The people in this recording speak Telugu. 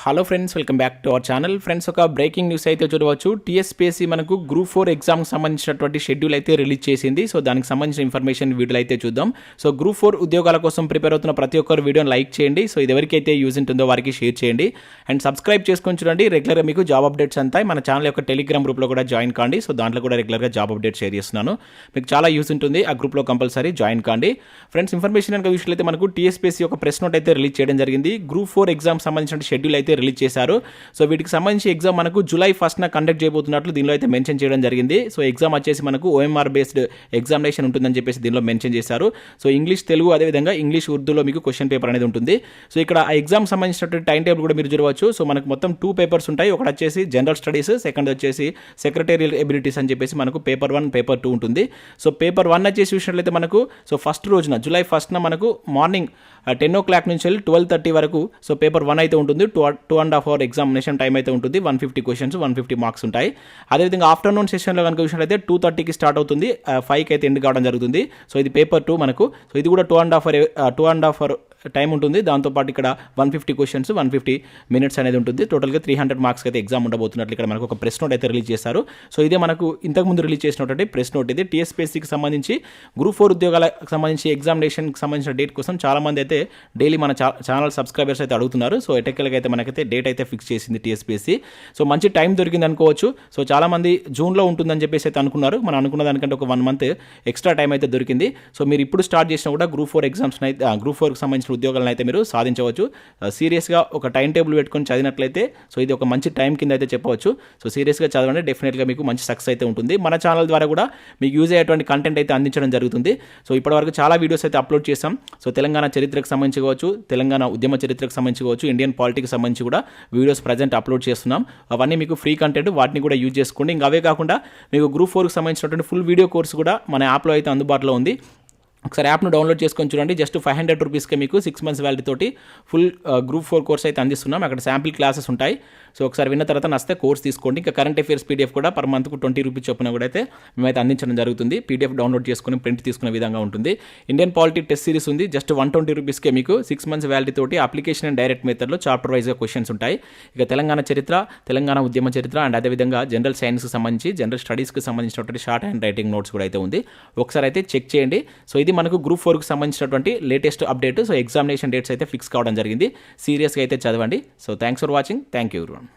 Hello friends, welcome back to our channel. Friends, ఒక బ్రేకింగ్ న్యూస్ అయితే చూడవచ్చు. టీఎస్పీఎస్సీ మనకు గ్రూప్ 4 ఎగ్జామ్కి సంబంధించినటువంటి షెడ్యూల్ అయితే రిలీజ్ చేసింది. సో దానికి సంబంధించిన ఇన్ఫర్మేషన్ వీడియోలో అయితే చూద్దాం. సో గ్రూప్ 4 ఉద్యోగాల కోసం ప్రిపేర్ అవుతున్న ప్రతి ఒక్కరు వీడియోని లైక్ చేయండి. సో ఇది ఎవరికైతే యూజ్ ఉంటుందో వారికి షేర్ చేయండి అండ్ సబ్స్క్రైబ్ చేసుకొని చూడండి. రెగ్యులర్గా మీకు జాబ్ అప్డేట్స్ అంతా మన ఛానల్ యొక్క టెలిగ్రామ్ గ్రూప్లో కూడా జాయిన్ కాండి. సో దాంట్లో కూడా రెగ్యులర్గా జాబ్ అప్డేట్ షేర్ చేస్తున్నాను. మీకు చాలా యూజ్ ఉంటుంది. ఆ గ్రూప్లో కంపల్సరీ జాయిన్ కాండి. ఫ్రెండ్స్, ఇన్ఫర్మేషన్ కనుక విషయంలో మనకు టీఎస్పీఎస్సీ ఒక ప్రెస్ నోట్ అయితే రిలీజ్ చేయడం జరిగింది. గ్రూప్ 4 ఎగ్జామ్ సంబంధించిన షెడ్యూల్ అయితే రిలీజ్ చేశారు. సో వీటికి సంబంధించి ఎగ్జామ్ మనకు జూలై 1న కండక్ట్ చేయబోతున్నట్లు దీనిలో అయితే మెన్షన్ చేయడం జరిగింది. సో ఎగ్జామ్ వచ్చేసి మనకు ఓఎంఆర్ బేస్డ్ ఎగ్జామినేషన్ ఉంటుందని చెప్పేసి దీనిలో మెన్షన్ చేశారు. సో ఇంగ్లీష్, తెలుగు, అదేవిధంగా ఇంగ్లీష్, ఉర్దూలో మీకు క్వశ్చన్ పేపర్ అనేది ఉంటుంది. సో ఇక్కడ ఆ ఎగ్జామ్ సంబంధించినటువంటి టైం టేబుల్ కూడా మీరు చూడవచ్చు. సో మనకు మొత్తం 2 పేపర్స్ ఉంటాయి. ఒకటి వచ్చేసి జనరల్ స్టడీస్, సెకండ్ వచ్చేసి సెక్రటేరియల్ ఎబిలిటీస్ అని చెప్పేసి మనకు పేపర్ 1, పేపర్ 2 ఉంటుంది. సో పేపర్ 1 వచ్చేసి చూసినట్లయితే మనకు సో ఫస్ట్ రోజున జూలై 1న మనకు మార్నింగ్ 10 o'clock నుంచి వెళ్ళి 12:30 వరకు సో పేపర్ 1 అయితే ఉంటుంది. 2.5 hour ఎగ్జామినేషన్ టైం అయితే ఉంటుంది. 150 క్వశ్చన్స్, 150 మార్క్స్ ఉంటాయి. అదేవిధంగా ఆఫ్టర్నూన్ సెషన్లో కనుక చూసినట్లయితే 2:30కి స్టార్ట్ అవుతుంది, 5కి అయితే ఎండ్ కావడం జరుగుతుంది. సో ఇది పేపర్ 2 మనకు. సో ఇది కూడా 2.5 hour టైం ఉంటుంది. దాంతోపాటు ఇక్కడ 150 క్వశ్చన్స్, 150 minutes అనేది ఉంటుంది. టోటల్గా 300 మార్క్స్ అయితే ఎగ్జామ్ ఉండబోతున్నట్లు ఇక్కడ మనకు ఒక ప్రెస్ నోట్ అయితే రిలీజ్ చేశారు. సో ఇదే మనకు ఇంతకుముందు రిలీజ్ చేసినటువంటి ప్రెస్ నోట్. ఇది టీఎస్పీఎస్సీకి సంబంధించి గ్రూప్ 4 ఉద్యోగాలకు సంబంధించి ఎగ్జామినేషన్కి సంబంధించిన డేట్ కోసం చాలామంది అయితే డైలీ మన ఛానల్ సబ్స్క్రైబర్స్ అయితే అడుగుతున్నారు. సో ఎటెక్కలకి అయితే మనకైతే డేట్ అయితే ఫిక్స్ చేసింది టీఎస్పీఎస్సీ. సో మంచి టైం దొరికింది అనుకోవచ్చు. సో చాలామంది జూన్లో ఉంటుందని చెప్పేసి అయితే అనుకున్నారు. మనం అనుకున్న దానికంటే ఒక 1 month ఎక్స్ట్రా టైం అయితే దొరికింది. సో మీరు ఇప్పుడు స్టార్ట్ చేసినా కూడా గ్రూప్ 4 ఎగ్జామ్స్ అయితే గ్రూప్ 4కి సంబంధించిన ఉద్యోగాలను అయితే మీరు సాధించవచ్చు. సీరియస్గా ఒక టైం టేబుల్ పెట్టుకొని చదివినట్లయితే సో ఇది ఒక మంచి టైం కింద అయితే చెప్పవచ్చు. సో సీరియస్గా చదవండి, డెఫినెట్గా మీకు మంచి సక్సెస్ అయితే ఉంటుంది. మన ఛానల్ ద్వారా కూడా మీకు యూజ్ అయ్యేటువంటి కంటెంట్ అయితే అందించడం జరుగుతుంది. సో ఇప్పటివరకు చాలా వీడియోస్ అయితే అప్లోడ్ చేస్తాం. సో తెలంగాణ చరిత్రకు సంబంధించి కావచ్చు, తెలంగాణ ఉద్యమ చరిత్రకు సంబంధించి కావచ్చు, ఇండియన్ పాలిటిక్స్ సంబంధించి కూడా వీడియోస్ ప్రజెంట్ అప్లోడ్ చేస్తున్నాం. అవన్నీ మీకు ఫ్రీ కంటెంట్, వాటిని కూడా యూజ్ చేసుకోండి. ఇంకా అవే కాకుండా మీకు గ్రూప్ 4కి సంబంధించినటువంటి ఫుల్ వీడియో కోర్స్ కూడా మన యాప్లో అయితే అందుబాటులో ఉంది. ఒకసారి యాప్ను డౌన్లోడ్ చేసుకొని చూడండి. జస్ట్ 500 రూపీస్కే మీకు 6 months వ్యాలిటీ తోటి ఫుల్ గ్రూప్ 4 కోర్స్ అయితే అందిస్తున్నాం. అక్కడ శాంపిల్ క్లాసెస్ ఉంటాయి. సో ఒకసారి విన్న తర్వాత నచ్చితే కోర్స్ తీసుకోండి. ఇంకా కరెంట్ అఫేర్స్ పీడిఎఫ్ కూడా పర్ మంత్కు 20 రూపీస్ చొప్పున కూడా అయితే మేమైతే అందించడం జరుగుతుంది. పీడిఎఫ్ డౌన్లోడ్ చేసుకుని ప్రింట్ తీసుకునే విధంగా ఉంటుంది. ఇండియన్ పాలిటీ టెస్ట్ సిరీస్ ఉంది. జస్ట్ 120 రూపీస్కే మీకు 6 months వ్యాలిటీ తోటి అప్లికేషన్ అండ్ డైరెక్ట్ మెథడ్లో చాప్టర్ వైజ్గా క్వశ్చన్స్ ఉంటాయి. ఇక తెలంగాణ చరిత్ర, తెలంగాణ ఉద్యమ చరిత్ర అండ్ అదేవిధంగా జనరల్ సైన్స్కి సంబంధించి, జనరల్ స్టడీస్కి సంబంధించినటువంటి షార్ట్ హ్యాండ్ రైటింగ్ నోట్స్ కూడా అయితే ఉంది. ఒకసారి అయితే చెక్ చేయండి. సో ఇది మనకు గ్రూప్ 4కి సంబంధించినటువంటి latest update. So examination dates అయితే ఫిక్స్ కావడం జరిగింది. సీరియస్గా అయితే చదవండి. So thanks for watching. Thank you everyone.